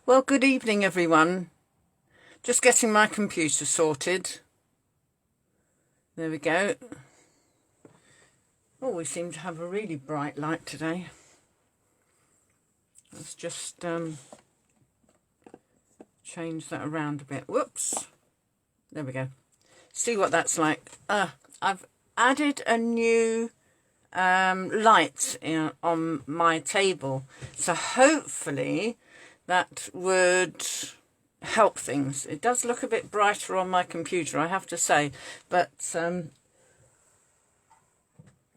Well, good evening, everyone. Just getting my computer sorted. There we go. Oh, we seem to have a really bright light today. Let's just change that around a bit. Whoops. There we go. See what that's like. I've added a new light on my table. So hopefully that would help things. It does look a bit brighter on my computer, I have to say, but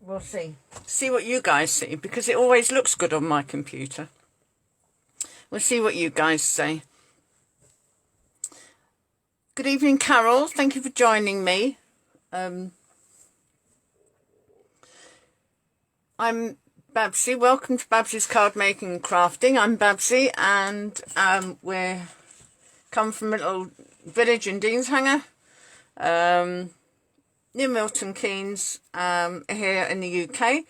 we'll see what you guys see, because it always looks good on my computer. We'll see what you guys say. Good evening, Carol. Thank you for joining me. I'm Babsie. Welcome to Babsie's Card Making and Crafting. I'm Babsie, and we're come from a little village in Deanshanger, near Milton Keynes, here in the UK.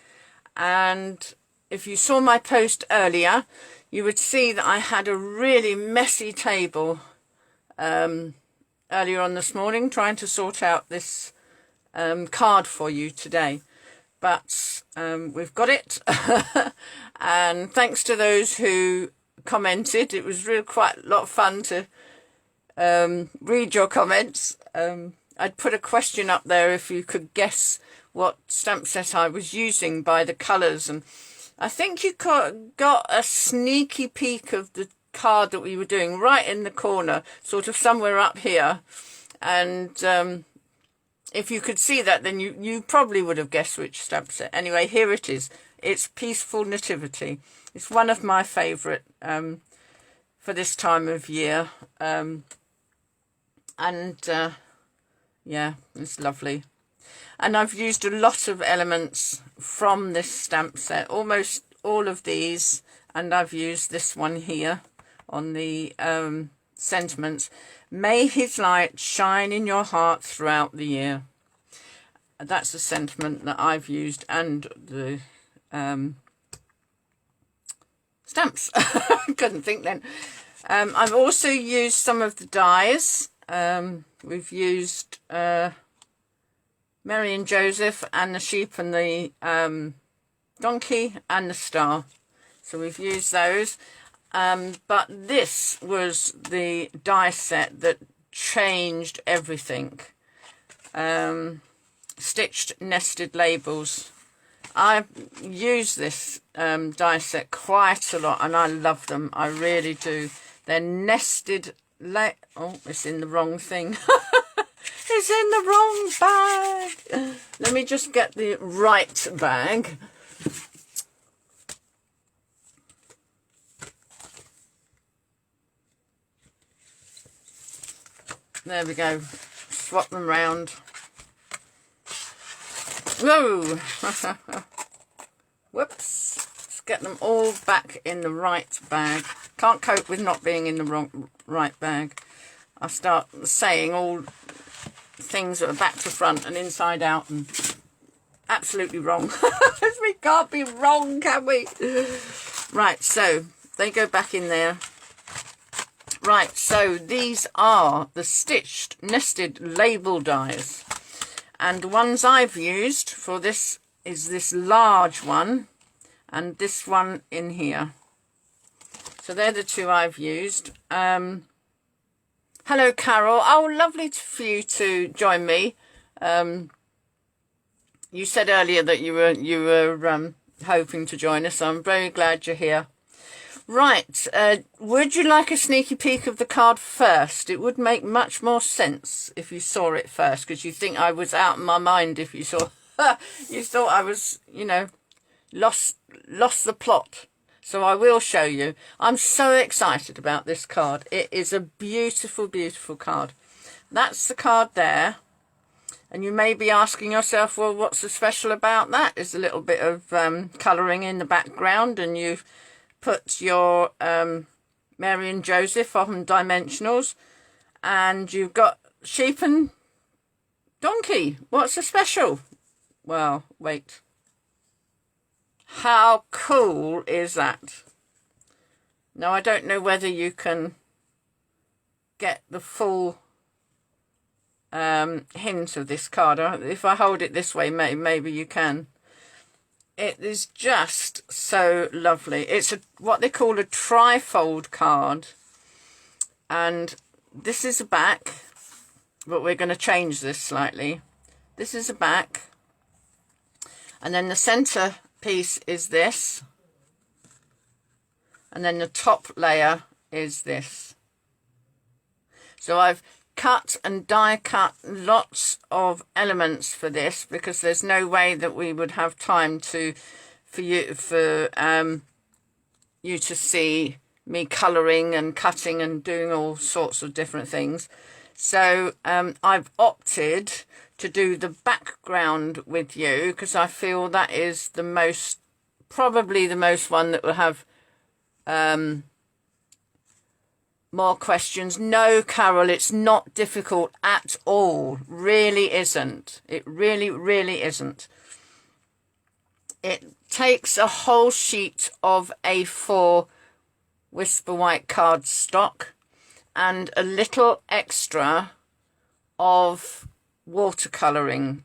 And if you saw my post earlier, you would see that I had a really messy table earlier on this morning, trying to sort out this card for you today. But we've got it. And thanks to those who commented. It was really quite a lot of fun to read your comments. I'd put a question up there if you could guess what stamp set I was using by the colours. And I think you got a sneaky peek of the card that we were doing right in the corner, sort of somewhere up here. And if you could see that, then you probably would have guessed which stamp set. Anyway, here it is. It's Peaceful Nativity. It's one of my favourite for this time of year. Yeah, it's lovely. And I've used a lot of elements from this stamp set, almost all of these. And I've used this one here on the sentiments. May his light shine in your heart throughout the year. That's a sentiment that I've used, and the stamps. Couldn't think then. I've also used some of the dies. We've used Mary and Joseph, and the sheep, and the donkey, and the star. So we've used those. But this was the die set that changed everything. Stitched nested labels. I use this die set quite a lot, and I love them. I really do. They're nested. Oh, it's in the wrong thing. It's in the wrong bag. Let me just get the right bag. There we go. Swap them round. Whoa! Whoops. Let's get them all back in the right bag. Can't cope with not being in the right bag. I start saying all things that are back to front and inside out, and absolutely wrong. We can't be wrong, can we? Right, so they go back in there. Right, so these are the stitched nested label dies, and the ones I've used for this is this large one and this one in here. So they're the two I've used. Hello, Carol. Oh, lovely for you to join me. You said earlier that you were hoping to join us, so I'm very glad you're here. Right, would you like a sneaky peek of the card first? It would make much more sense if you saw it first, because you think I was out of my mind if you saw... you thought I was, you know, lost the plot. So I will show you. I'm so excited about this card. It is a beautiful, beautiful card. That's the card there. And you may be asking yourself, well, what's so special about that? There's a little bit of colouring in the background, and you've put your Mary and Joseph on dimensionals, and you've got sheep and donkey. What's so special? Well, wait. How cool is that? Now, I don't know whether you can get the full hint of this card. If I hold it this way, maybe you can. It is just so lovely. It's what they call a tri-fold card. And this is a back, but we're going to change this slightly. This is a back. And then the center piece is this. And then the top layer is this. So I've cut and die cut lots of elements for this, because there's no way that we would have time for you to see me colouring and cutting and doing all sorts of different things. So I've opted to do the background with you, because I feel that is the most, probably the most one that will have more questions. No, Carol, it's not difficult at all. Really isn't. It really, really isn't. It takes a whole sheet of A4 Whisper White cardstock and a little extra of watercolouring,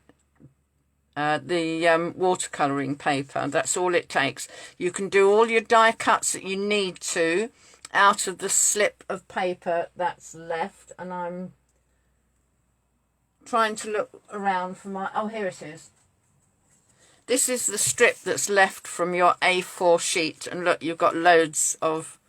watercolouring paper. That's all it takes. You can do all your die cuts that you need to out of the slip of paper that's left, and I'm trying to look around for my, oh, here it is. This is the strip that's left from your A4 sheet, and look, you've got loads of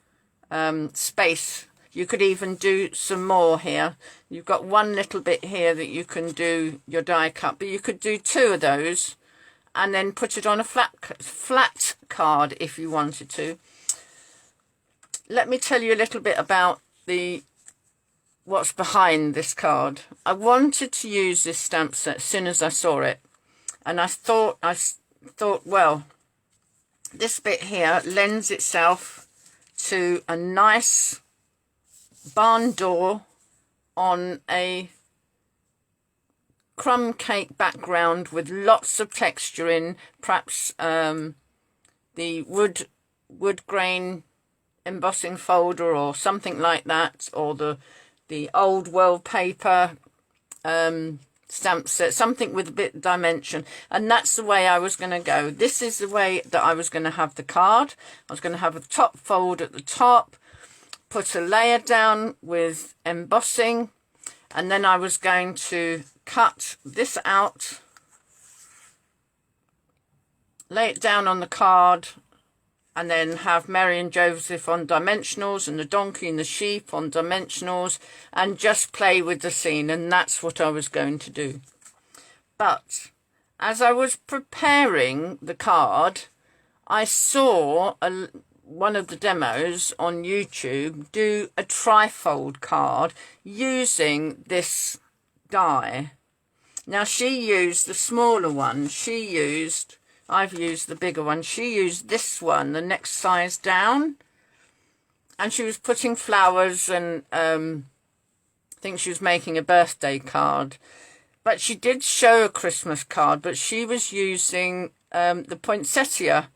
space. You could even do some more here. You've got one little bit here that you can do your die cut, but you could do 2 of those and then put it on a flat card if you wanted to. Let me tell you a little bit about what's behind this card. I wanted to use this stamp set as soon as I saw it, and I thought, well, this bit here lends itself to a nice barn door on a crumb cake background with lots of texture in, perhaps the wood grain embossing folder or something like that, or the old world paper stamp set, something with a bit of dimension. And that's the way I was going to go. This is the way that I was going to have the card. I was going to have a top fold at the top, put a layer down with embossing, and then I was going to cut this out, lay it down on the card, and then have Mary and Joseph on dimensionals and the donkey and the sheep on dimensionals, and just play with the scene. And that's what I was going to do. But as I was preparing the card, I saw one of the demos on YouTube do a trifold card using this die. Now, she used the smaller one. I've used the bigger one. She used this one, the next size down. And she was putting flowers, and I think she was making a birthday card. But she did show a Christmas card, but she was using the poinsettia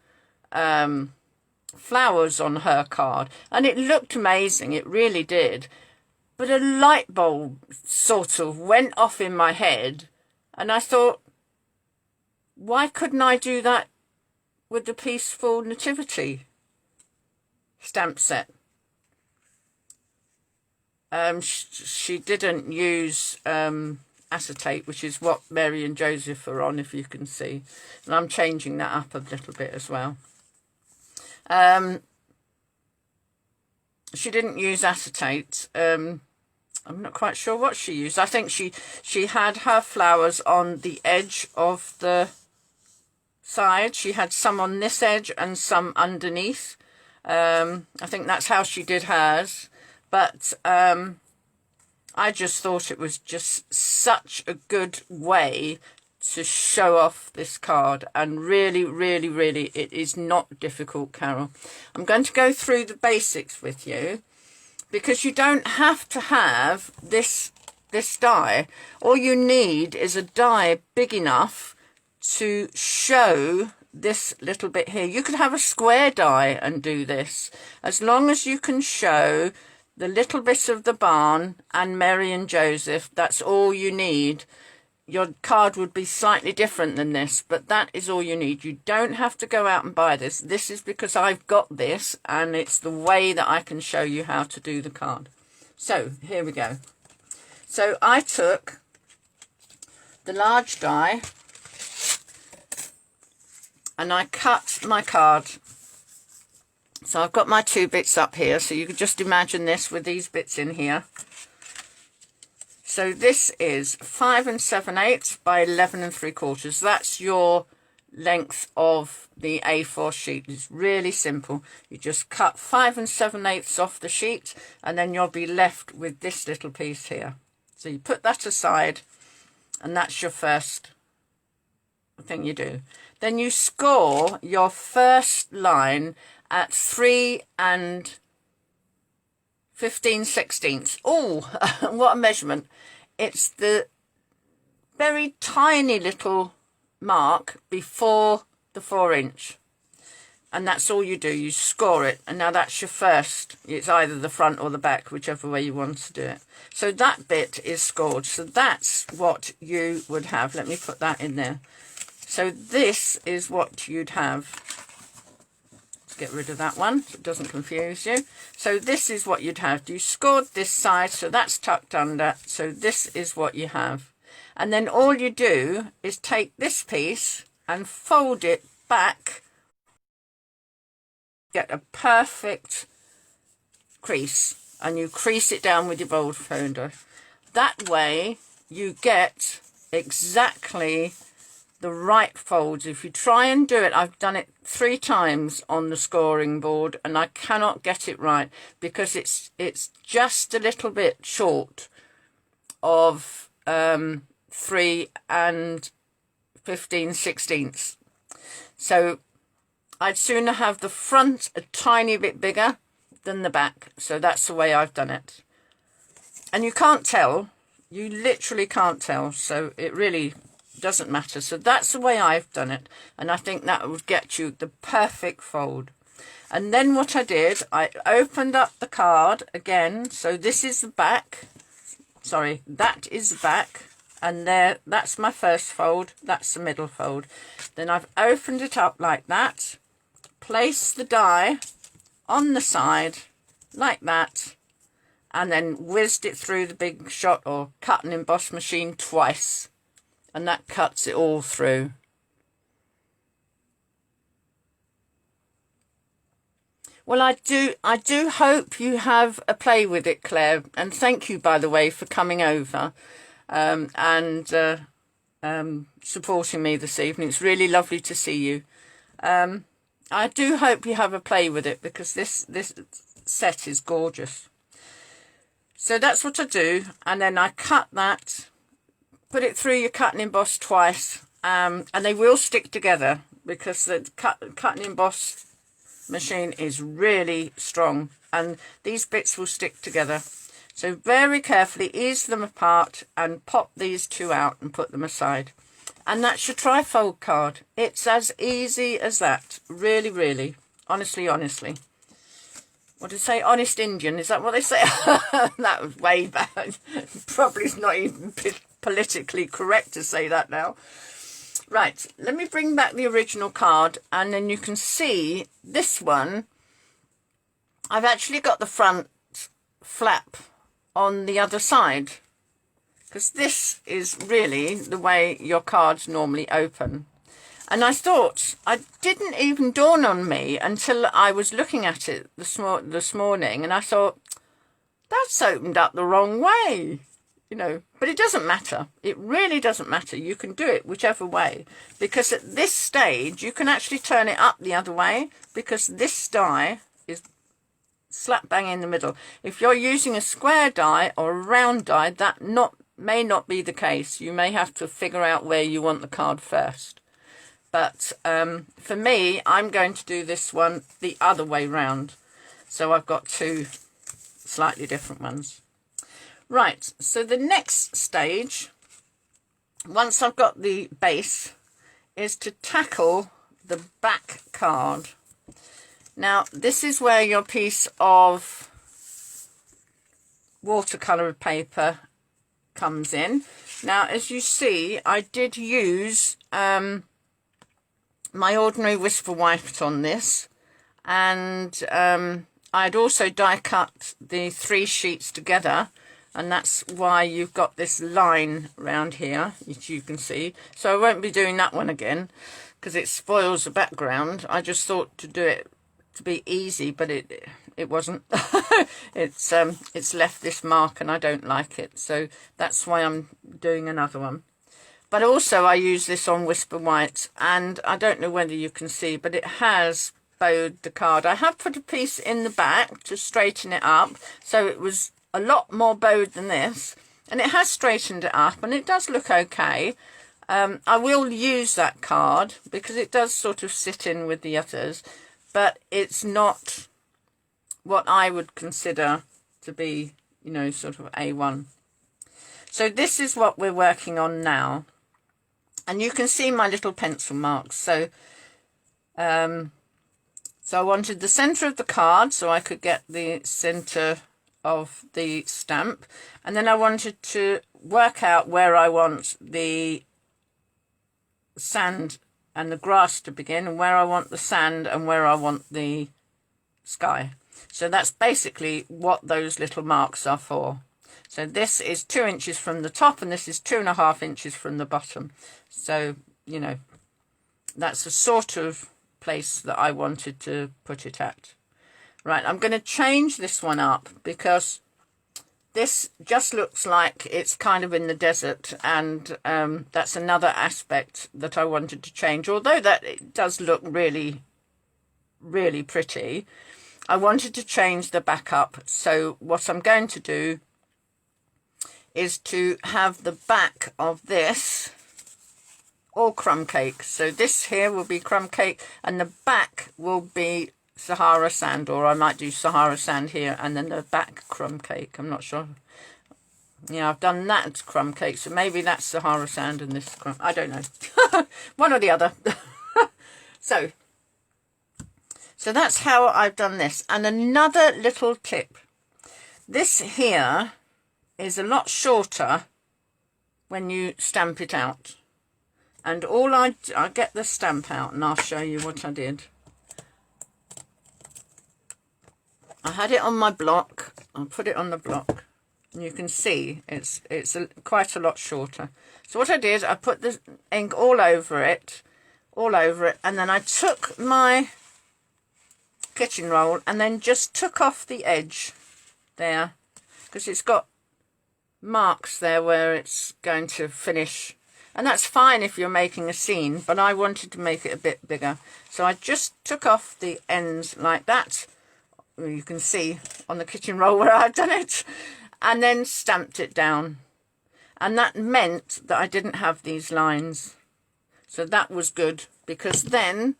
flowers on her card. And it looked amazing. It really did. But a light bulb sort of went off in my head. And I thought, why couldn't I do that with the Peaceful Nativity Stamp Set? She didn't use acetate, which is what Mary and Joseph are on, if you can see. And I'm changing that up a little bit as well. She didn't use acetate. I'm not quite sure what she used. I think she had her flowers on the edge of the side. She had some on this edge and some underneath. I think that's how she did hers. But I just thought it was just such a good way to show off this card. And really, really, really, it is not difficult, Carol. I'm going to go through the basics with you, because you don't have to have this die. All you need is a die big enough to show this little bit here. You could have a square die and do this, as long as you can show the little bit of the barn and Mary and Joseph. That's all you need. Your card would be slightly different than this, but that is all you need. You don't have to go out and buy this. This is because I've got this, and it's the way that I can show you how to do the card. So here we go. So I took the large die and I cut my card. So I've got my 2 bits up here, so you could just imagine this with these bits in here. So this is 5 7/8 by 11 3/4. That's your length of the A4 sheet. It's really simple. You just cut 5 7/8 off the sheet, and then you'll be left with this little piece here. So you put that aside, and that's your first thing you do. Then you score your first line at 3 15/16. Oh, what a measurement. It's the very tiny little mark before the 4-inch. And that's all you do. You score it. And now that's your first. It's either the front or the back, whichever way you want to do it. So that bit is scored. So that's what you would have. Let me put that in there. So this is what you'd have. Get rid of that one so it doesn't confuse you. So this is what you'd have. You scored this side, so that's tucked under. So this is what you have. And then all you do is take this piece and fold it back. Get a perfect crease, and you crease it down with your bold folder. That way you get exactly the right folds. If you try and do it, I've done it 3 times on the scoring board and I cannot get it right because it's just a little bit short of 3 15/16. So I'd sooner have the front a tiny bit bigger than the back. So that's the way I've done it. And you can't tell. You literally can't tell. So it really doesn't matter. So that's the way I've done it, and I think that would get you the perfect fold. And then what I did, I opened up the card again. So this is the back, sorry, that is the back, and there, that's my first fold, that's the middle fold. Then I've opened it up like that, place the die on the side like that, and then whizzed it through the big shot or cut and emboss machine twice. And that cuts it all through. Well, I do hope you have a play with it, Claire. And thank you, by the way, for coming over and supporting me this evening. It's really lovely to see you. I do hope you have a play with it because this set is gorgeous. So that's what I do. And then I cut that. Put it through your cut and emboss twice, and they will stick together because the cut and emboss machine is really strong, and these bits will stick together. So very carefully ease them apart and pop these 2 out and put them aside. And that's your trifold card. It's as easy as that. Really, really. Honestly. What did they say? Honest Indian. Is that what they say? That was way back. Probably is not even politically correct to say that now. Right, let me bring back the original card, and then you can see this one. I've actually got the front flap on the other side because this is really the way your cards normally open. And I thought, it didn't even dawn on me until I was looking at it this morning, and I thought, that's opened up the wrong way. You know, but it doesn't matter. It really doesn't matter. You can do it whichever way, because at this stage you can actually turn it up the other way because this die is slap bang in the middle. If you're using a square die or a round die, that may not be the case. You may have to figure out where you want the card first. But for me, I'm going to do this one the other way round. So I've got 2 slightly different ones. Right, so the next stage, once I've got the base, is to tackle the back card. Now, this is where your piece of watercolour paper comes in. Now, as you see, I did use my ordinary Whisper White on this, and I'd also die cut the 3 sheets together, and that's why you've got this line around here, which you can see. So I won't be doing that one again because it spoils the background. I just thought to do it to be easy, but it wasn't. It's left this mark and I don't like it, so that's why I'm doing another one. But also I use this on Whisper White, and I don't know whether you can see, but it has bowed the card. I have put a piece in the back to straighten it up, so it was a lot more bowed than this, and it has straightened it up, and it does look okay. I will use that card because it does sort of sit in with the others, but it's not what I would consider to be, you know, sort of A1. So this is what we're working on now, and you can see my little pencil marks. So so I wanted the centre of the card so I could get the centre of the stamp, and then I wanted to work out where I want the sand and the grass to begin, and where I want the sand and where I want the sky. So that's basically what those little marks are for. So this is 2 inches from the top, and this is 2.5 inches from the bottom. So, you know, that's the sort of place that I wanted to put it at. Right, I'm going to change this one up because this just looks like it's kind of in the desert, and that's another aspect that I wanted to change. Although that it does look really, really pretty, I wanted to change the back up. So what I'm going to do is to have the back of this all crumb cake. So this here will be crumb cake, and the back will be Sahara sand, or I might do Sahara sand here and then the back crumb cake. I'm not sure. Yeah, I've done that crumb cake, so maybe that's Sahara sand and this crumb. I don't know. One or the other. So that's how I've done this. And another little tip. This here is a lot shorter when you stamp it out. And all I'll get the stamp out and I'll show you what I did. I had it on my block. I'll put it on the block, and you can see it's quite a lot shorter. So what I did, I put the ink all over it, and then I took my kitchen roll and then just took off the edge there, because it's got marks there where it's going to finish. And that's fine if you're making a scene, but I wanted to make it a bit bigger. So I just took off the ends like that. You can see on the kitchen roll where I've done it, and then stamped it down. And that meant that I didn't have these lines. So that was good, because then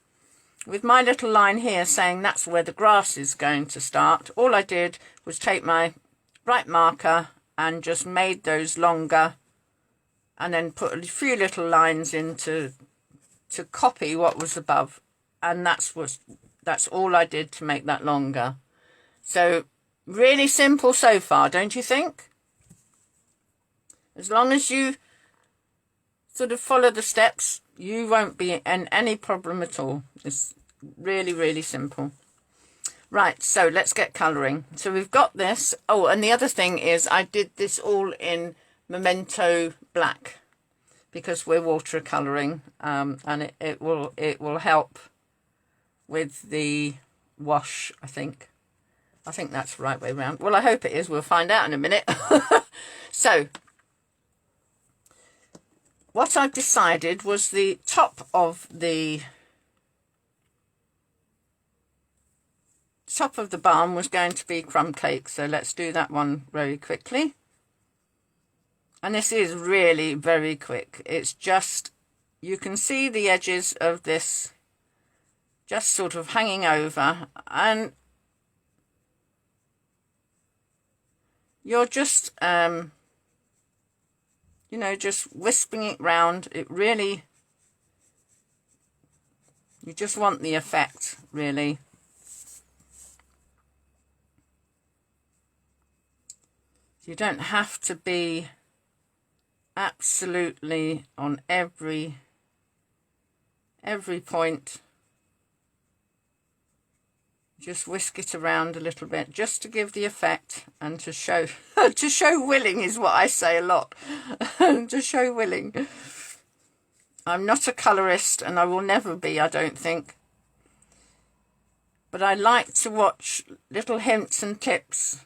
with my little line here saying that's where the grass is going to start, all I did was take my bright marker and just made those longer, and then put a few little lines in to copy what was above, and that's all I did to make that longer. So really simple so far, don't you think? As long as you sort of follow the steps, you won't be in any problem at all. It's really, really simple. Right, so let's get colouring. So we've got this. Oh, and the other thing is I did this all in Memento Black because we're watercolouring, and it will help with the wash, I think. I think that's the right way around. Well, I hope it is. We'll find out in a minute. So what I've decided was the top of the barn was going to be crumb cake. So let's do that one very quickly. And this is really very quick. It's just, you can see the edges of this just sort of hanging over, and you're just, you know, just wisping it round. It really You just want the effect, really. You don't have to be absolutely on every point. Just whisk it around a little bit just to give the effect and to show to show willing is what I say a lot. To show willing. I'm not a colorist and I will never be, I don't think. But I like to watch little hints and tips.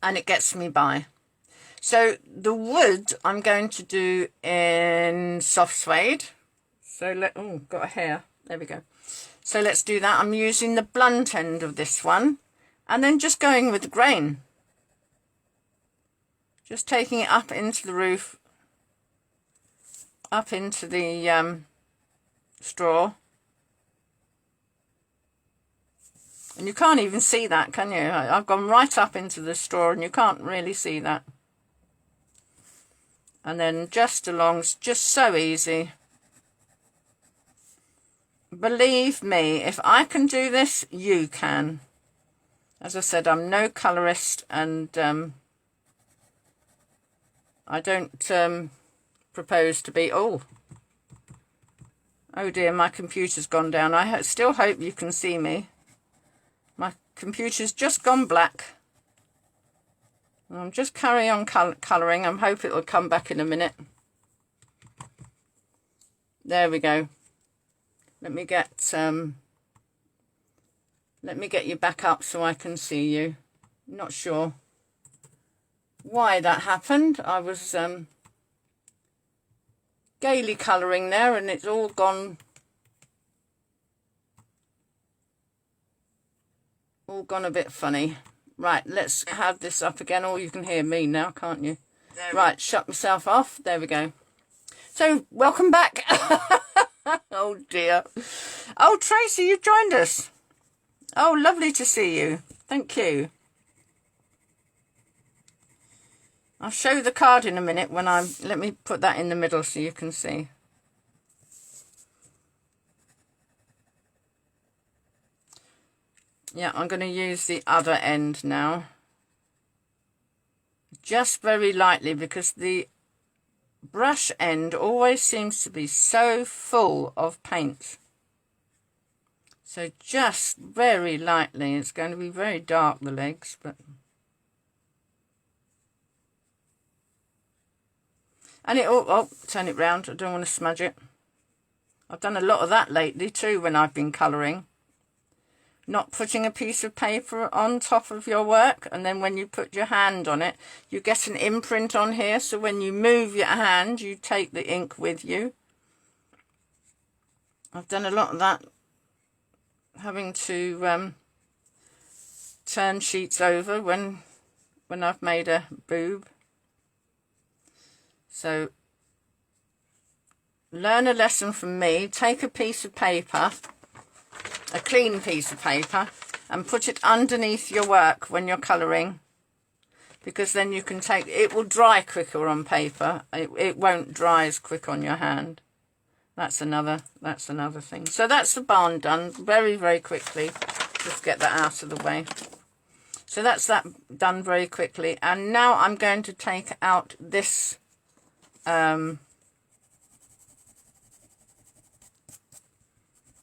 And it gets me by. So the wood I'm going to do in soft suede. So oh, got a hair. There we go. So let's do that. I'm using the blunt end of this one and then just going with the grain. Just taking it up into the roof, up into the straw. And you can't even see that, can you? I've gone right up into the straw and you can't really see that. And then just along, it's just so easy. Believe me, if I can do this, you can. As I said, I'm no colorist and I don't propose to be. Oh dear, my computer's gone down. I still hope you can see me. My computer's just gone black. I'm just carry on colouring. I'm hoping it'll come back in a minute. There we go. Let me get you back up so I can see you. Not sure why that happened. I was gaily colouring there and it's all gone a bit funny. Right, let's have this up again. Oh, you can hear me now, can't you? Right, shut myself off. There we go. So, welcome back. Oh dear. Oh, Tracy, you've joined us. Oh, lovely to see you. Thank you. I'll show the card in a minute when let me put that in the middle so you can see. Yeah, I'm going to use the other end now. Just very lightly because the brush end always seems to be so full of paint. So just very lightly. It's going to be very dark, the legs, but... And oh, turn it round. I don't want to smudge it. I've done a lot of that lately too when I've been colouring. Not putting a piece of paper on top of your work, and then when you put your hand on it, you get an imprint on here, so when you move your hand, you take the ink with you. I've done a lot of that, having to turn sheets over when I've made a boob. So, learn a lesson from me. Take a piece of paper, a clean piece of paper, and put it underneath your work when you're colouring, because then you can take it will dry quicker on paper. It won't dry as quick on your hand. That's another thing. So that's the barn done very, very quickly. Just get that out of the way. So that's that done very quickly. And now I'm going to take out this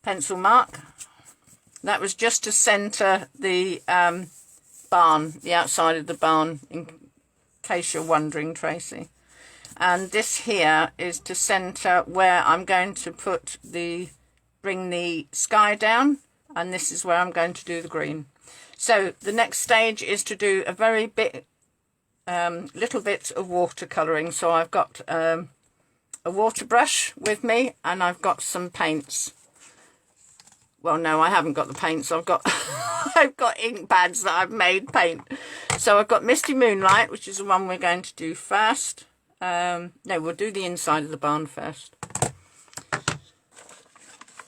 pencil mark. That was just to centre the barn, the outside of the barn, in case you're wondering, Tracy. And this here is to centre where I'm going to bring the sky down, and this is where I'm going to do the green. So the next stage is to do a very little bit of watercolouring. So I've got a water brush with me, and I've got some paints. Well, no, I haven't got the paints. I've got I've got ink pads that I've made paint. So I've got Misty Moonlight, which is the one we're going to do first. No, we'll do the inside of the barn first.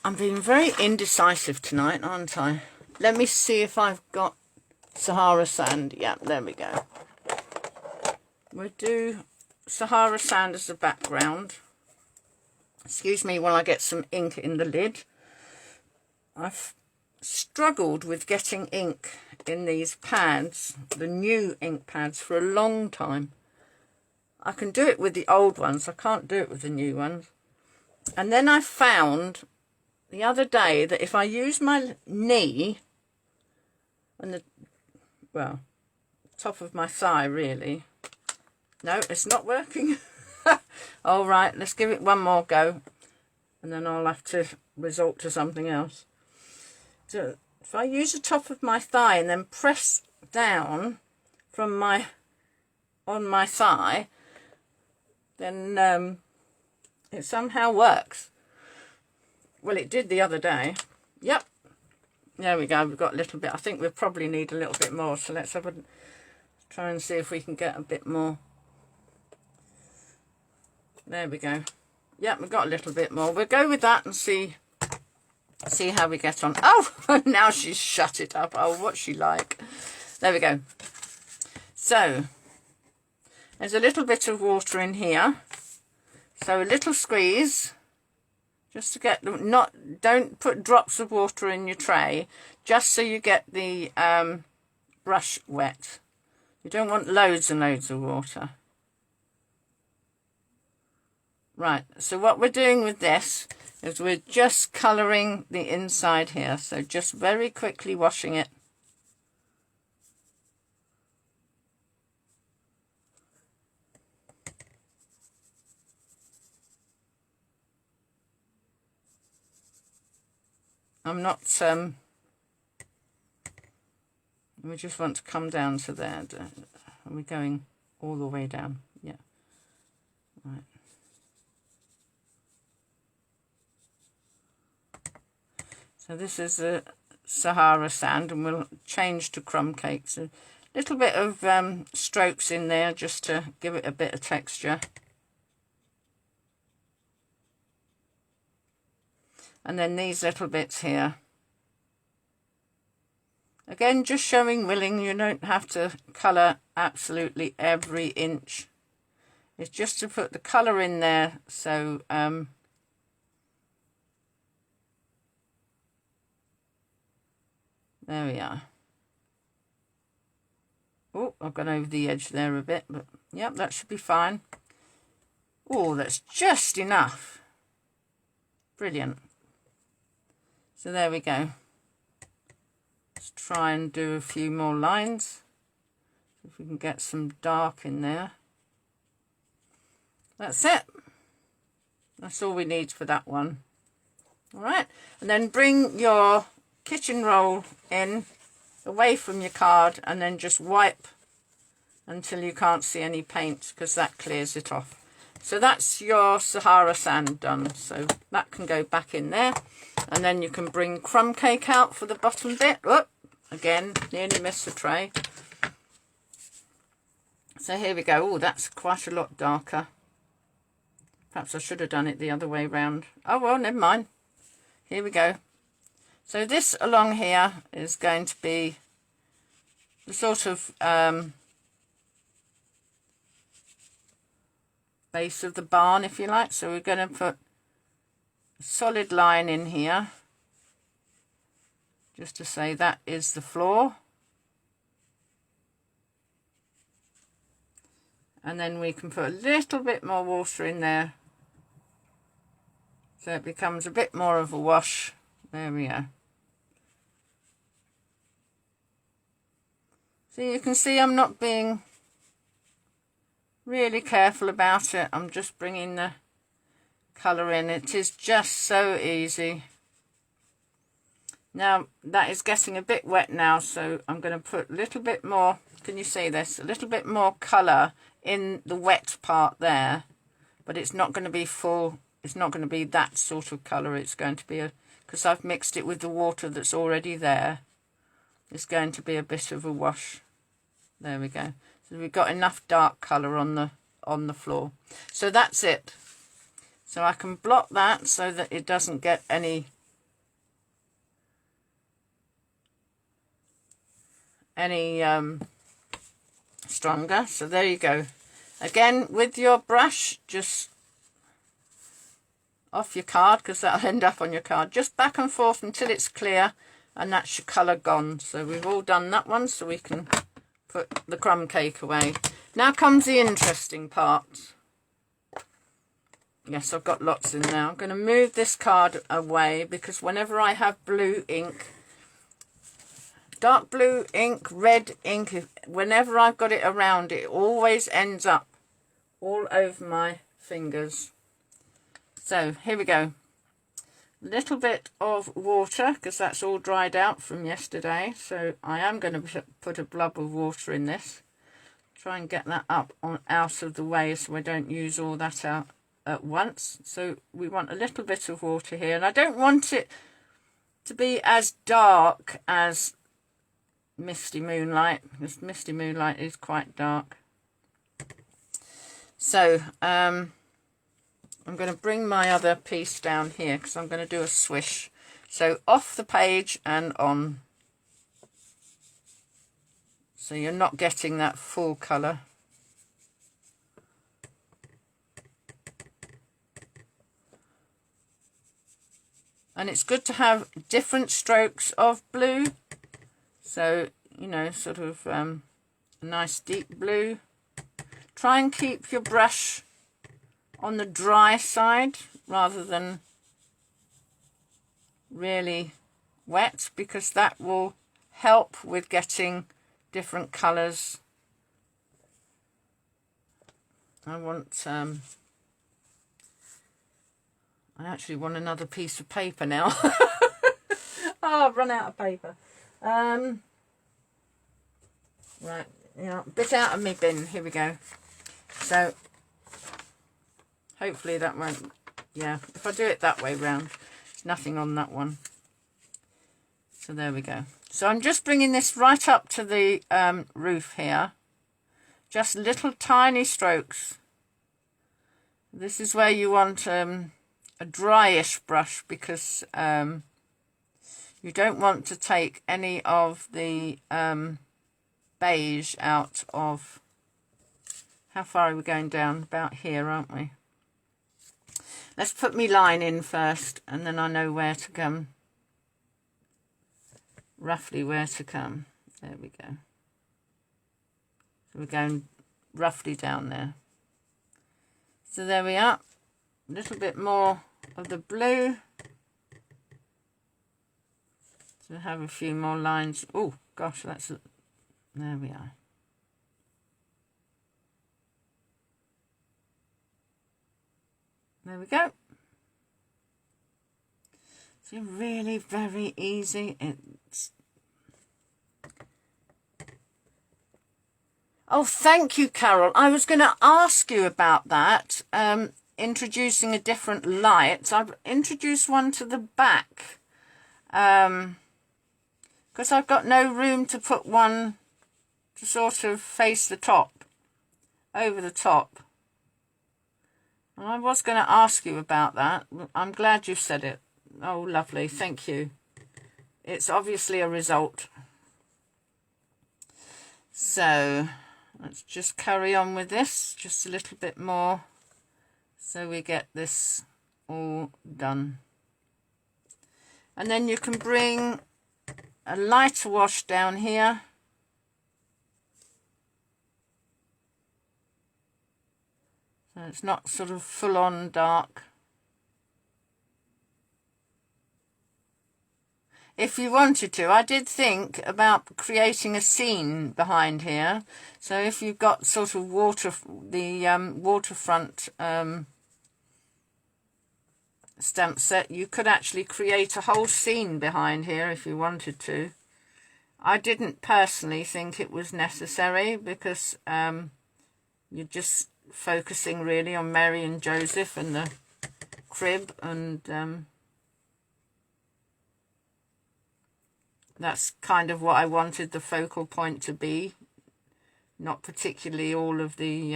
I'm being very indecisive tonight, aren't I? Let me see if I've got Sahara Sand. Yeah, there we go. We'll do Sahara Sand as the background. Excuse me while I get some ink in the lid. I've struggled with getting ink in these pads, the new ink pads, for a long time. I can do it with the old ones, I can't do it with the new ones. And then I found the other day that if I use my knee and the, well, top of my thigh really. No, it's not working. All right, let's give it one more go and then I'll have to resort to something else. So if I use the top of my thigh and then press down from on my thigh, then it somehow works. Well, it did the other day. Yep. There we go. We've got a little bit. I think we probably need a little bit more. So let's have a try and see if we can get a bit more. There we go. Yep, we've got a little bit more. We'll go with that and see how we get on. Oh, now she's shut it up. Oh, what's she like? There we go. So there's a little bit of water in here. So a little squeeze, just to get them, don't put drops of water in your tray, just so you get the brush wet. You don't want loads and loads of water. Right, so what we're doing with this is we're just colouring the inside here. So just very quickly washing it. I'm not, we just want to come down to there. Are we going all the way down? Yeah. Right. So this is a Sahara sand and we'll change to crumb cakes. A little bit of strokes in there just to give it a bit of texture. And then these little bits here. Again, just showing willing, you don't have to colour absolutely every inch. It's just to put the colour in there, so there we are. Oh, I've gone over the edge there a bit, but yep, that should be fine. Oh, that's just enough. Brilliant. So there we go. Let's try and do a few more lines. See if we can get some dark in there. That's it. That's all we need for that one. All right, and then bring your kitchen roll in away from your card and then just wipe until you can't see any paint, because that clears it off. So that's your Sahara sand done. So that can go back in there. And then you can bring crumb cake out for the bottom bit. Whoop, again, nearly missed the tray. So here we go. Oh, that's quite a lot darker. Perhaps I should have done it the other way round. Oh, well, never mind. Here we go. So this along here is going to be the sort of base of the barn, if you like. So we're going to put a solid line in here just to say that is the floor, and then we can put a little bit more water in there so it becomes a bit more of a wash. There we are. So you can see I'm not being really careful about it. I'm just bringing the colour in. It is just so easy. Now that is getting a bit wet now, so I'm going to put a little bit more, can you see this? A little bit more colour in the wet part there, but it's not going to be full. It's not going to be that sort of colour. It's going to be because I've mixed it with the water that's already there. It's going to be a bit of a wash. There we go. So we've got enough dark colour on the floor. So that's it. So I can block that so that it doesn't get any stronger. So there you go. Again, with your brush, just off your card, because that'll end up on your card. Just back and forth until it's clear, and that's your colour gone. So we've all done that one, so we can put the crumb cake away. Now comes the interesting part. Yes, I've got lots in now. I'm going to move this card away, because whenever I have blue ink, dark blue ink, red ink, whenever I've got it around, it always ends up all over my fingers. So here we go. Little bit of water, because that's all dried out from yesterday. So I am going to put a blob of water in this. Try and get that up out of the way, so I don't use all that out at once. So we want a little bit of water here, and I don't want it to be as dark as Misty Moonlight, because Misty Moonlight is quite dark. So I'm going to bring my other piece down here, because I'm going to do a swish. So off the page and on, so you're not getting that full colour. And it's good to have different strokes of blue. So, you know, sort of a nice deep blue. Try and keep your brush on the dry side rather than really wet, because that will help with getting different colours. I actually want another piece of paper now. Oh, I've run out of paper. Right, yeah, bit out of my bin. Here we go. So hopefully that won't, yeah, if I do it that way round, there's nothing on that one. So there we go. So I'm just bringing this right up to the roof here. Just little tiny strokes. This is where you want a dryish brush, because you don't want to take any of the beige out of. How far are we going down? About here, aren't we? Let's put me line in first, and then I know where to come. Roughly where to come. There we go. So we're going roughly down there. So there we are. A little bit more of the blue. So have a few more lines. Oh gosh, that's a, there we are. There we go. So really very easy. It's oh, thank you, Carol. I was going to ask you about that. Introducing a different light. I've introduced one to the back. Because I've got no room to put one to sort of face the top, over the top. And I was going to ask you about that. I'm glad you said it. Oh, lovely. Thank you. It's obviously a result. So let's just carry on with this. Just a little bit more. So we get this all done. And then you can bring a lighter wash down here. So it's not sort of full on dark. If you wanted to, I did think about creating a scene behind here. So if you've got sort of waterfront stamp set, you could actually create a whole scene behind here if you wanted to. I didn't personally think it was necessary, because you're just focusing really on Mary and Joseph and the crib, and that's kind of what I wanted the focal point to be, not particularly all of the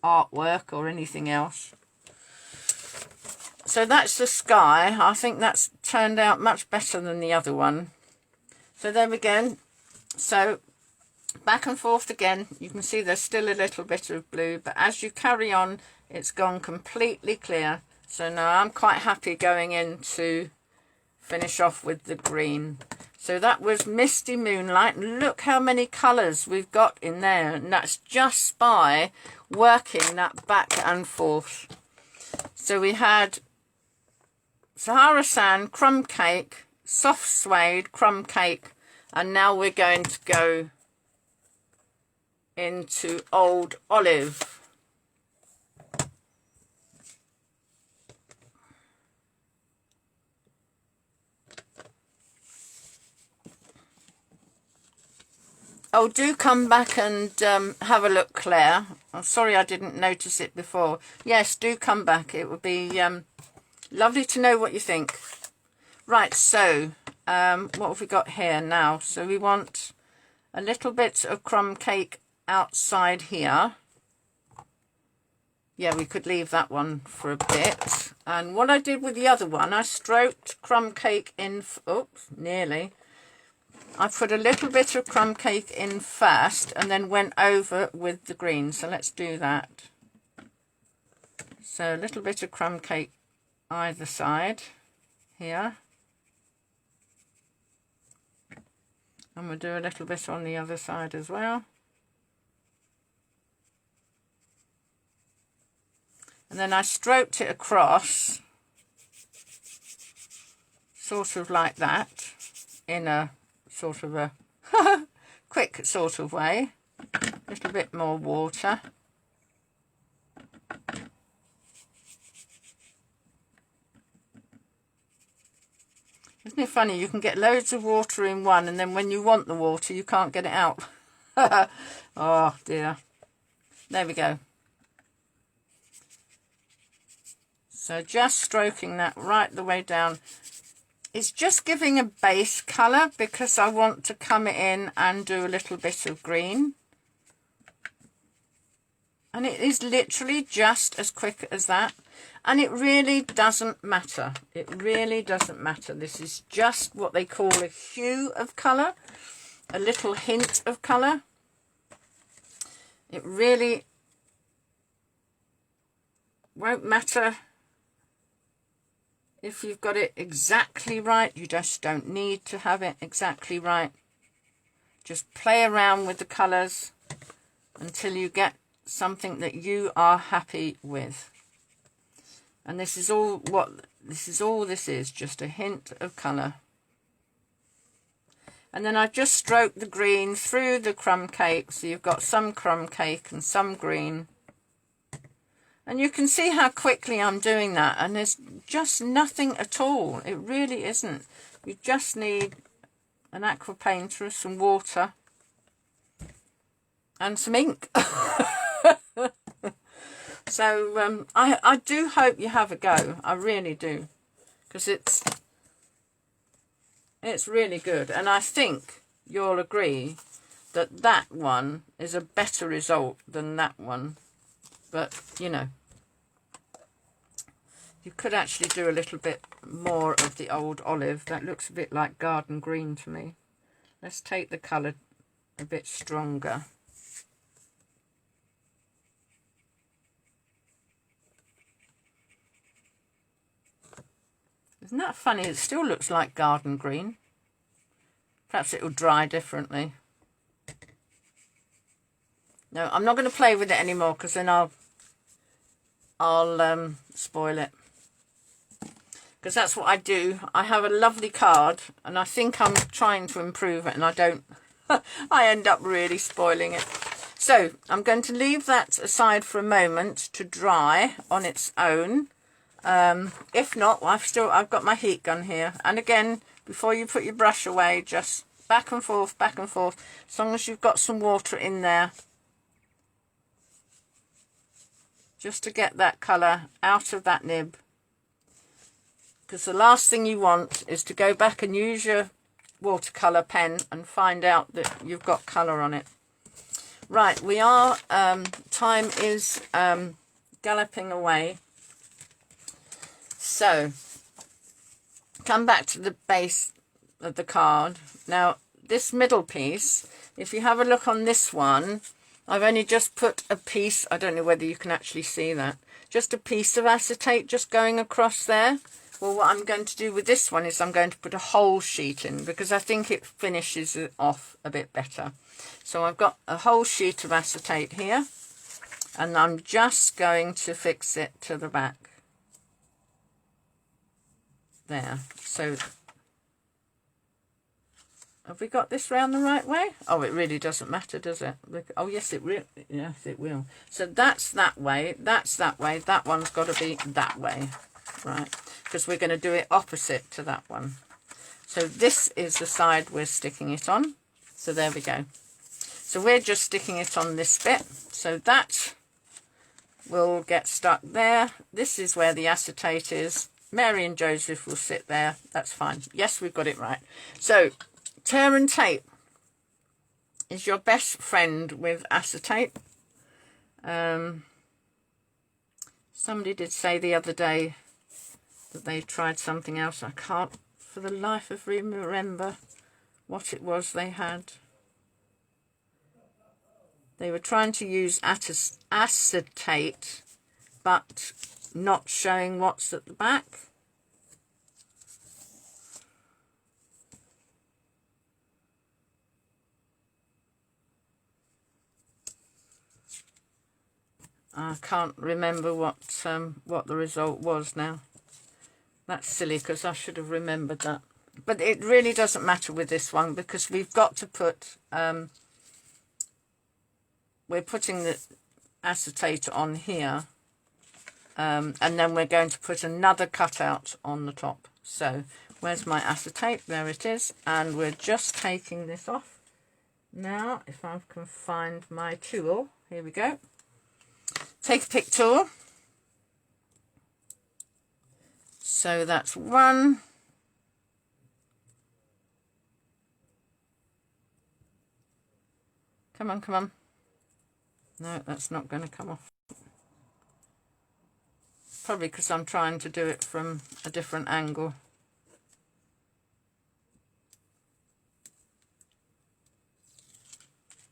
artwork or anything else. So that's the sky. I think that's turned out much better than the other one. So there we go. So back and forth again. You can see there's still a little bit of blue, but as you carry on, it's gone completely clear. So now I'm quite happy going in to finish off with the green. So that was Misty Moonlight. Look how many colours we've got in there. And that's just by working that back and forth. So we had Sahara Sand, Crumb Cake, Soft Suede, Crumb Cake. And now we're going to go into Old Olive. Oh, do come back and have a look, Claire. I'm sorry I didn't notice it before. Yes, do come back. It would be lovely to know what you think. Right, so what have we got here now? So we want a little bit of crumb cake outside here. Yeah, we could leave that one for a bit. And what I did with the other one, I stroked crumb cake in... Oops, nearly. I put a little bit of crumb cake in first and then went over with the green. So let's do that. So a little bit of crumb cake either side here. And we'll do a little bit on the other side as well. And then I stroked it across, sort of like that, in a sort of a quick sort of way. A little bit more water. Isn't it funny? You can get loads of water in one, and then when you want the water, you can't get it out. Oh dear. There we go. So just stroking that right the way down. It's just giving a base colour because I want to come in and do a little bit of green. And it is literally just as quick as that. And it really doesn't matter. It really doesn't matter. This is just what they call a hue of colour. A little hint of colour. It really won't matter if you've got it exactly right. You just don't need to have it exactly right. Just play around with the colours until you get something that you are happy with. And this is all this is, just a hint of colour. And then I've just stroked the green through the crumb cake, so you've got some crumb cake and some green. And you can see how quickly I'm doing that, and there's just nothing at all. It really isn't. You just need an aqua painter, some water, and some ink. So I do hope you have a go. I really do, because it's really good. And I think you'll agree that that one is a better result than that one. But, you know, you could actually do a little bit more of the Old Olive. That looks a bit like garden green to me. Let's take the colour a bit stronger. Isn't that funny? It still looks like garden green. Perhaps it will dry differently. No, I'm not going to play with it anymore, because then I'll spoil it. Because that's what I do. I have a lovely card and I think I'm trying to improve it, and I don't. I end up really spoiling it. So I'm going to leave that aside for a moment to dry on its own. If not, well, I've got my heat gun here. And again, before you put your brush away, just back and forth, as long as you've got some water in there. Just to get that colour out of that nib. Because the last thing you want is to go back and use your watercolour pen and find out that you've got colour on it. Right, we are, time is galloping away. So, come back to the base of the card. Now, this middle piece, if you have a look on this one, I've only just put a piece, I don't know whether you can actually see that, just a piece of acetate just going across there. Well, what I'm going to do with this one is I'm going to put a whole sheet in because I think it finishes it off a bit better. So I've got a whole sheet of acetate here, and I'm just going to fix it to the back. There. So have we got this round the right way? Oh, it really doesn't matter, does it? Oh, yes, it will. Yes, it will. So that's that way. That's that way. That one's got to be that way, right? Because we're going to do it opposite to that one. So this is the side we're sticking it on. So there we go. So we're just sticking it on this bit. So that will get stuck there. This is where the acetate is. Mary and Joseph will sit there. That's fine. Yes, we've got it right. So tear and tape is your best friend with acetate. Somebody did say the other day that they tried something else. I can't for the life of me remember what it was they had. They were trying to use acetate, but not showing what's at the back. I can't remember what the result was now. That's silly because I should have remembered that. But it really doesn't matter with this one because we've got to put, we're putting the acetate on here, and then we're going to put another cutout on the top. So where's my acetate? There it is. And we're just taking this off. Now, if I can find my tool, here we go. Take a pick tool. So that's one. Come on, come on. No, that's not going to come off. Probably because I'm trying to do it from a different angle.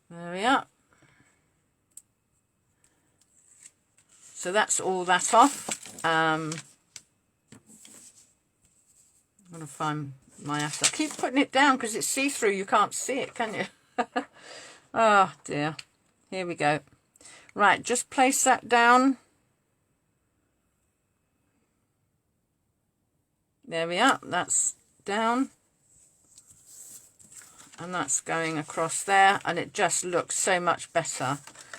There we are. So that's all that off. I'm going to find my acetate. I keep putting it down because it's see-through. You can't see it, can you? Oh, dear. Here we go. Right, just place that down. There we are. That's down. And that's going across there. And it just looks so much better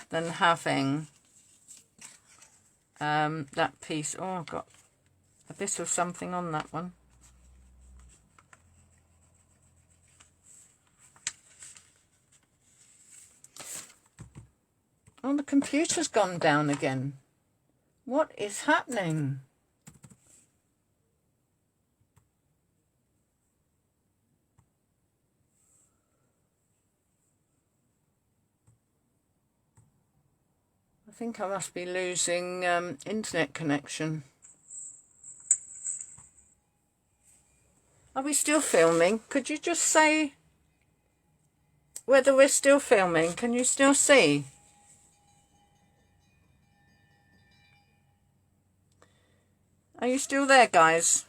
than having that piece. Oh, I've got a bit of something on that one. Oh, the computer's gone down again. What is happening? I think I must be losing internet connection. Are we still filming? Could you just say whether we're still filming? Can you still see? Are you still there, guys?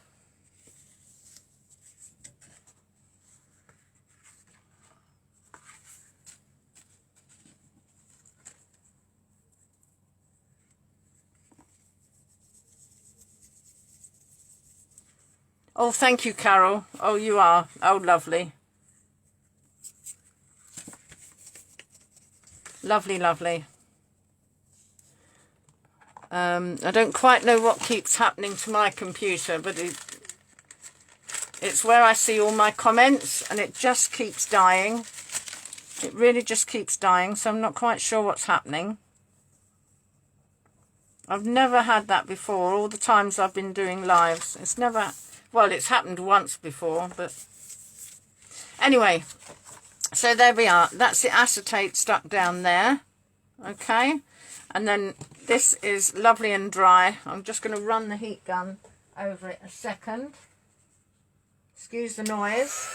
Oh, thank you, Carol. Oh, you are. Oh, lovely. Lovely, lovely. I don't quite know what keeps happening to my computer, but it's where I see all my comments, and it just keeps dying. It really just keeps dying, so I'm not quite sure what's happening. I've never had that before, all the times I've been doing lives. It's never... Well, it's happened once before, but... Anyway, so there we are. That's the acetate stuck down there. Okay. And then this is lovely and dry. I'm just going to run the heat gun over it a second. Excuse the noise.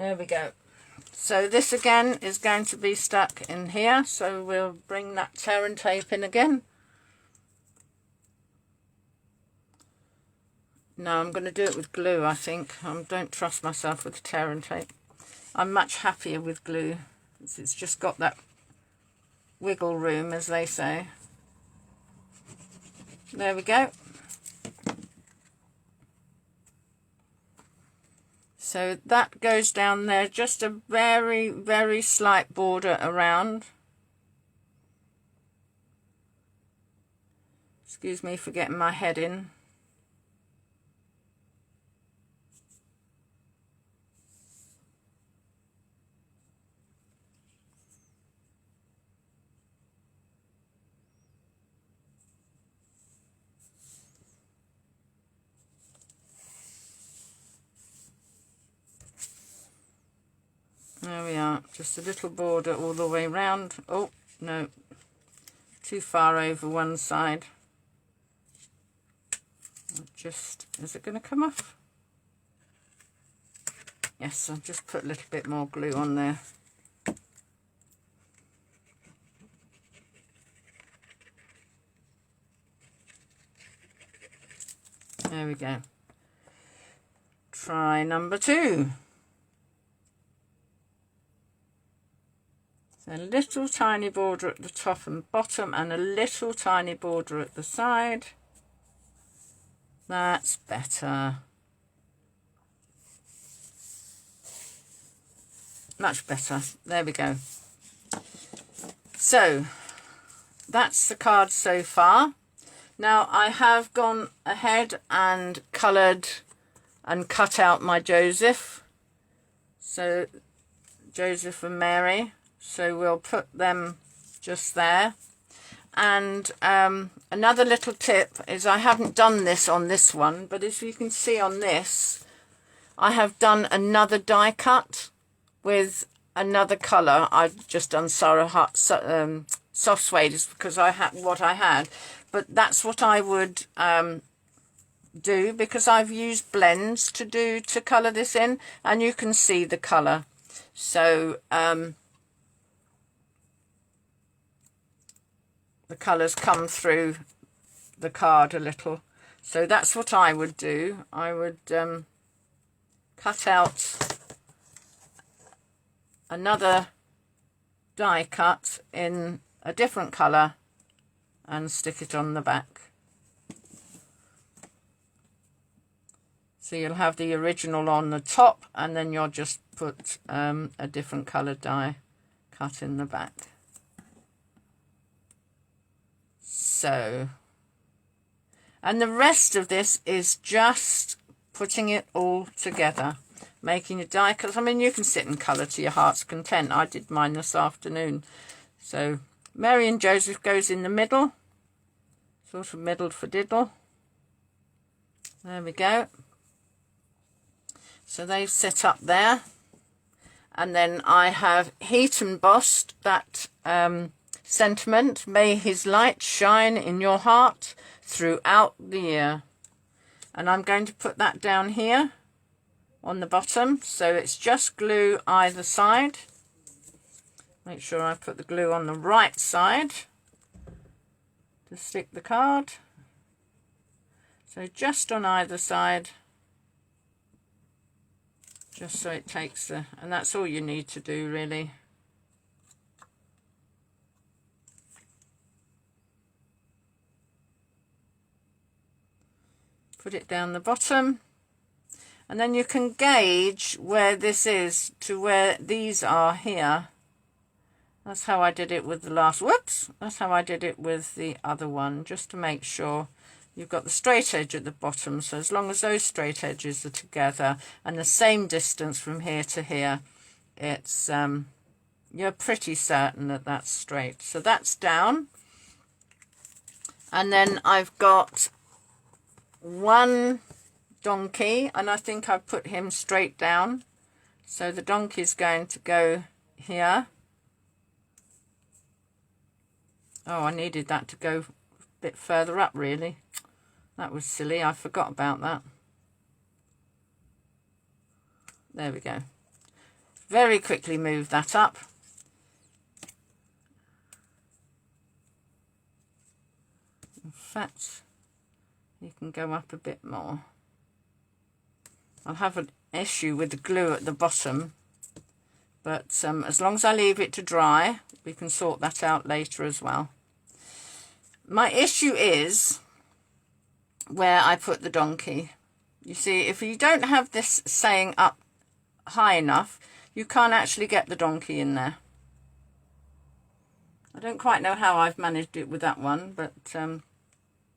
There we go. So this again is going to be stuck in here, so we'll bring that tear and tape in again. No, I'm going to do it with glue, I think. I don't trust myself with tear and tape. I'm much happier with glue. It's just got that wiggle room, as they say. There we go. So that goes down there, just a very, very slight border around. Excuse me for getting my head in. There we are, just a little border all the way round. Oh, no, too far over one side. Just, is it going to come off? Yes, I'll just put a little bit more glue on there. There we go. Try number 2. A little tiny border at the top and bottom and a little tiny border at the side. That's better. Much better. There we go. So that's the card so far. Now I have gone ahead and coloured and cut out my Joseph. So Joseph and Mary. So we'll put them just there. And another little tip is, I haven't done this on this one, but as you can see on this, I have done another die cut with another colour. I've just done soft suede because I had what I had. But that's what I would do, because I've used blends to colour this in, and you can see the colour. So the colours come through the card a little. So that's what I would do. I would cut out another die cut in a different colour and stick it on the back. So you'll have the original on the top, and then you'll just put a different coloured die cut in the back. So, and the rest of this is just putting it all together, making a die cut. I mean, you can sit and colour to your heart's content. I did mine this afternoon. So Mary and Joseph goes in the middle, sort of middle for diddle. There we go. So they've set up there, and then I have heat embossed that sentiment, may his light shine in your heart throughout the year. And I'm going to put that down here on the bottom, so it's just glue either side. Make sure I put the glue on the right side to stick the card. So just on either side, just so it takes the, and that's all you need to do really. Put it down the bottom, and then you can gauge where this is to where these are here. That's how I did it with the last, whoops, that's how I did it with the other one, just to make sure you've got the straight edge at the bottom. So as long as those straight edges are together and the same distance from here to here, it's you're pretty certain that that's straight. So that's down. And then I've got one donkey, and I think I've put him straight down. So the donkey's going to go here. Oh, I needed that to go a bit further up, really. That was silly. I forgot about that. There we go. very quickly move that up. In fact, you can go up a bit more. I'll have an issue with the glue at the bottom, but as long as I leave it to dry, we can sort that out later as well. My issue is where I put the donkey. You see, if you don't have this saying up high enough, you can't actually get the donkey in there. I don't quite know how I've managed it with that one, but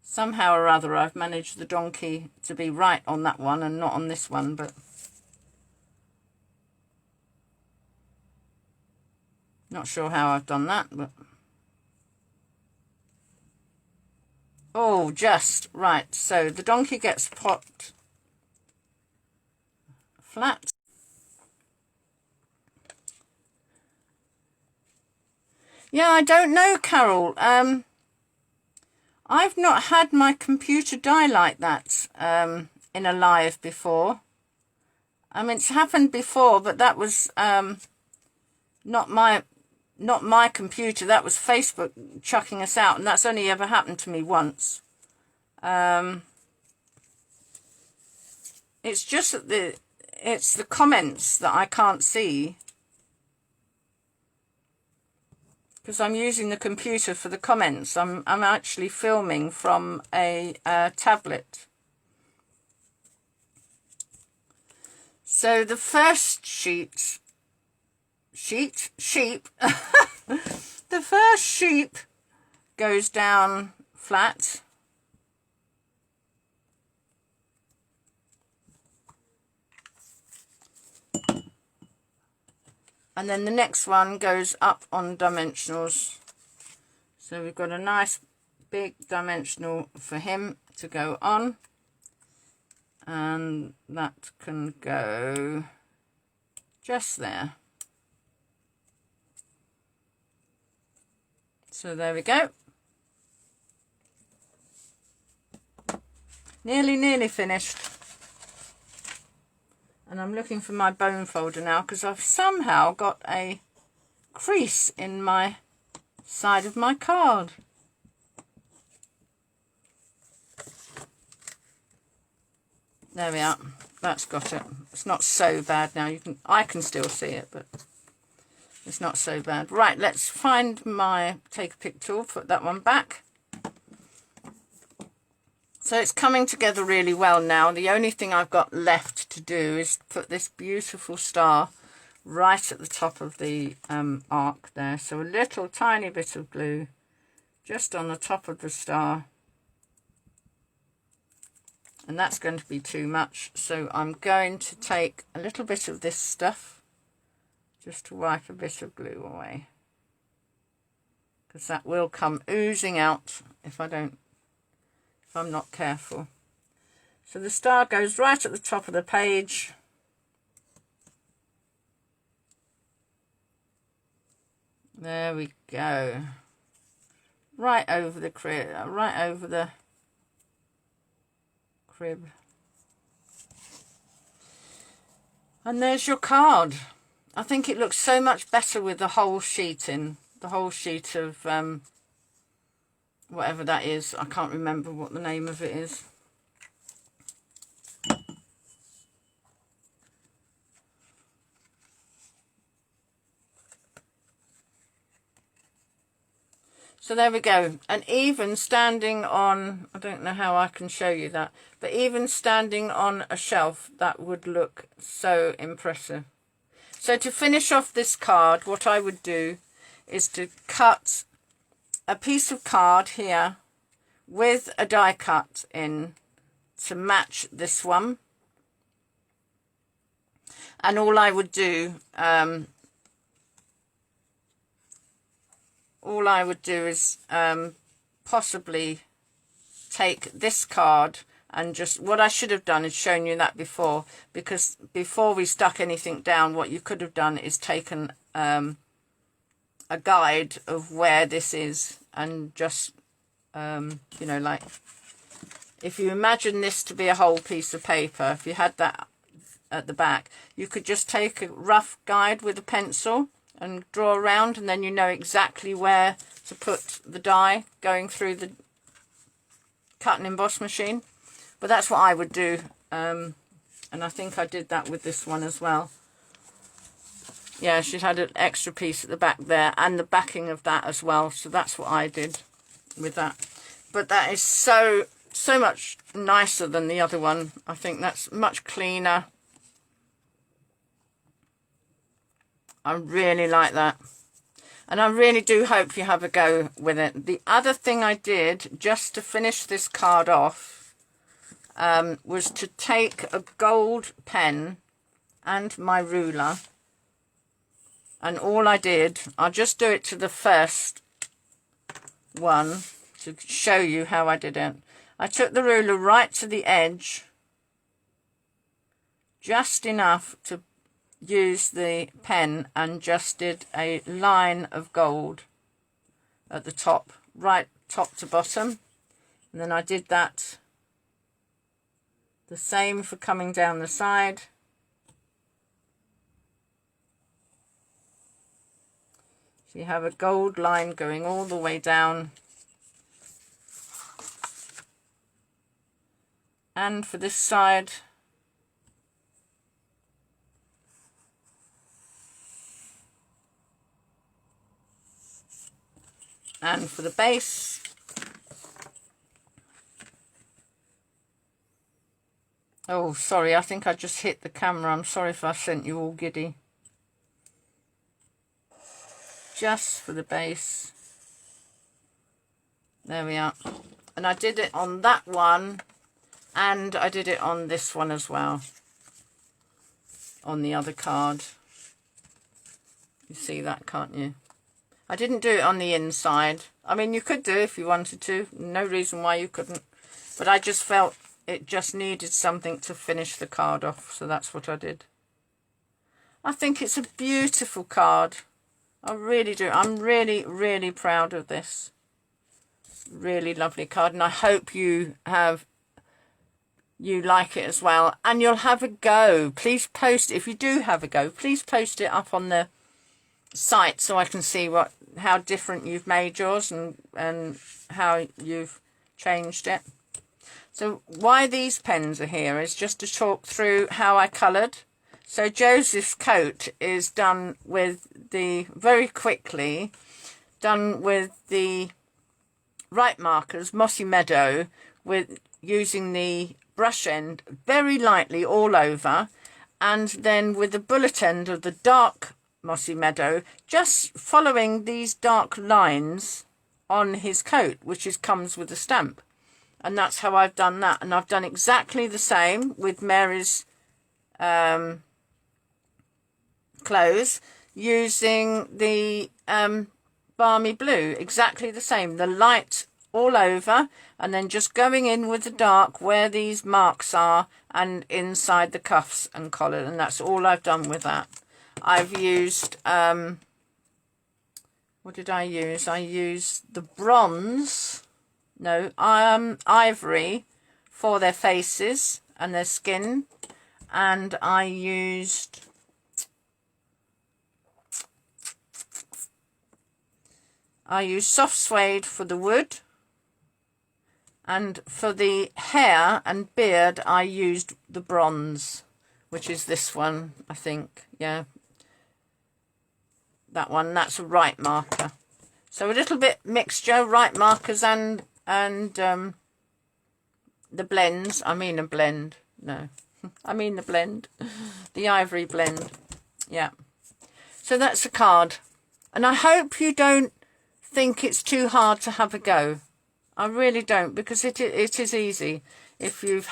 somehow or other I've managed the donkey to be right on that one and not on this one, but not sure how I've done that. But oh, just right. So the donkey gets popped flat. Yeah, I don't know, Carol. I've not had my computer die like that in a live before. I mean, it's happened before, but that was not my computer. That was Facebook chucking us out, and that's only ever happened to me once. It's just that it's the comments that I can't see, because I'm using the computer for the comments. I'm actually filming from a tablet. So the first sheep, the first sheep goes down flat. And then the next one goes up on dimensionals. So we've got a nice big dimensional for him to go on. And that can go just there. So there we go. Nearly finished. And I'm looking for my bone folder now, because I've somehow got a crease in my side of my card. There we are. That's got it. It's not so bad now. I can still see it, but it's not so bad. Right, let's find my take a pick tool, put that one back. So it's coming together really well now. The only thing I've got left to do is put this beautiful star right at the top of the arc there. So a little tiny bit of glue just on the top of the star. And that's going to be too much. So I'm going to take a little bit of this stuff just to wipe a bit of glue away, because that will come oozing out if I'm not careful. So the star goes right at the top of the page. There we go. Right over the crib, right over the crib. And there's your card. I think it looks so much better with the whole sheet in, the whole sheet of whatever that is. I can't remember what the name of it is. So there we go. And even standing on, I don't know how I can show you that, but even standing on a shelf, that would look so impressive. So to finish off this card, what I would do is to cut a piece of card here with a die cut in to match this one. And all I would do, is possibly take this card and just, what I should have done is shown you that before, because before we stuck anything down, what you could have done is taken a guide of where this is, and just, you know, like, if you imagine this to be a whole piece of paper, if you had that at the back. You could just take a rough guide with a pencil and draw around, and then you know exactly where to put the die going through the cut and emboss machine. But that's what I would do, and I think I did that with this one as well. Yeah, she had an extra piece at the back there and the backing of that as well, so that's what I did with that. But that is so much nicer than the other one. I think that's much cleaner. I really like that. And I really do hope you have a go with it. The other thing I did, just to finish this card off, was to take a gold pen and my ruler. And all I did, I'll just do it to the first one to show you how I did it. I took the ruler right to the edge, just enough to use the pen, and just did a line of gold at the top, right top to bottom. And then I did that the same for coming down the side. So you have a gold line going all the way down. And for this side, and for the base, oh sorry, I think I just hit the camera. I'm sorry if I sent you all giddy. Just for the base, there we are. And I did it on that one, and I did it on this one as well, on the other card. You see that, can't you? I didn't do it on the inside. I mean, you could do if you wanted to. No reason why you couldn't. But I just felt it just needed something to finish the card off, so that's what I did. I think it's a beautiful card. I really do. I'm really, really proud of this. Really lovely card, and I hope you like it as well, and you'll have a go. Please post, if you do have a go, please post it up on the site so I can see how different you've made yours and how you've changed it. So why these pens are here is just to talk through how I coloured. So Joseph's coat is done with very quickly done with the right markers, Mossy Meadow, with using the brush end very lightly all over, and then with the bullet end of the dark Mossy Meadow, just following these dark lines on his coat, which comes with the stamp. And that's how I've done that. And I've done exactly the same with Mary's clothes, using the balmy blue, exactly the same, the light all over, and then just going in with the dark where these marks are and inside the cuffs and collar. And that's all I've done with that. I've used what did I use? I used the bronze, no, ivory for their faces and their skin, and I used soft suede for the wood, and for the hair and beard I used the bronze, which is this one, I think. Yeah, that one, that's a right marker. So a little bit mixture, right markers and the blends. I mean a blend. No, I mean the blend. The ivory blend. Yeah. So that's a card. And I hope you don't think it's too hard to have a go. I really don't, because it is easy. If you've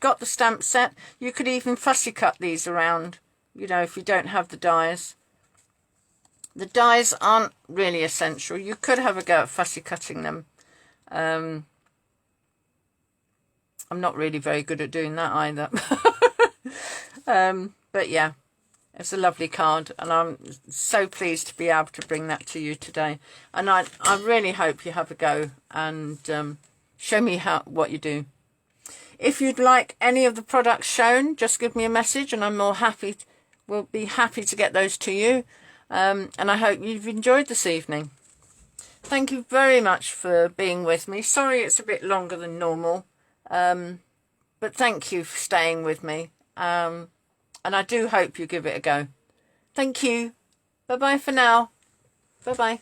got the stamp set, you could even fussy cut these around, you know, if you don't have the dies. The dies aren't really essential. You could have a go at fussy cutting them. I'm not really very good at doing that either. But yeah, it's a lovely card, and I'm so pleased to be able to bring that to you today. And I really hope you have a go and show me what you do. If you'd like any of the products shown, just give me a message and I'm we'll be happy to get those to you. And I hope you've enjoyed this evening. Thank you very much for being with me. Sorry it's a bit longer than normal, but thank you for staying with me. And I do hope you give it a go. Thank you. Bye-bye for now. Bye-bye.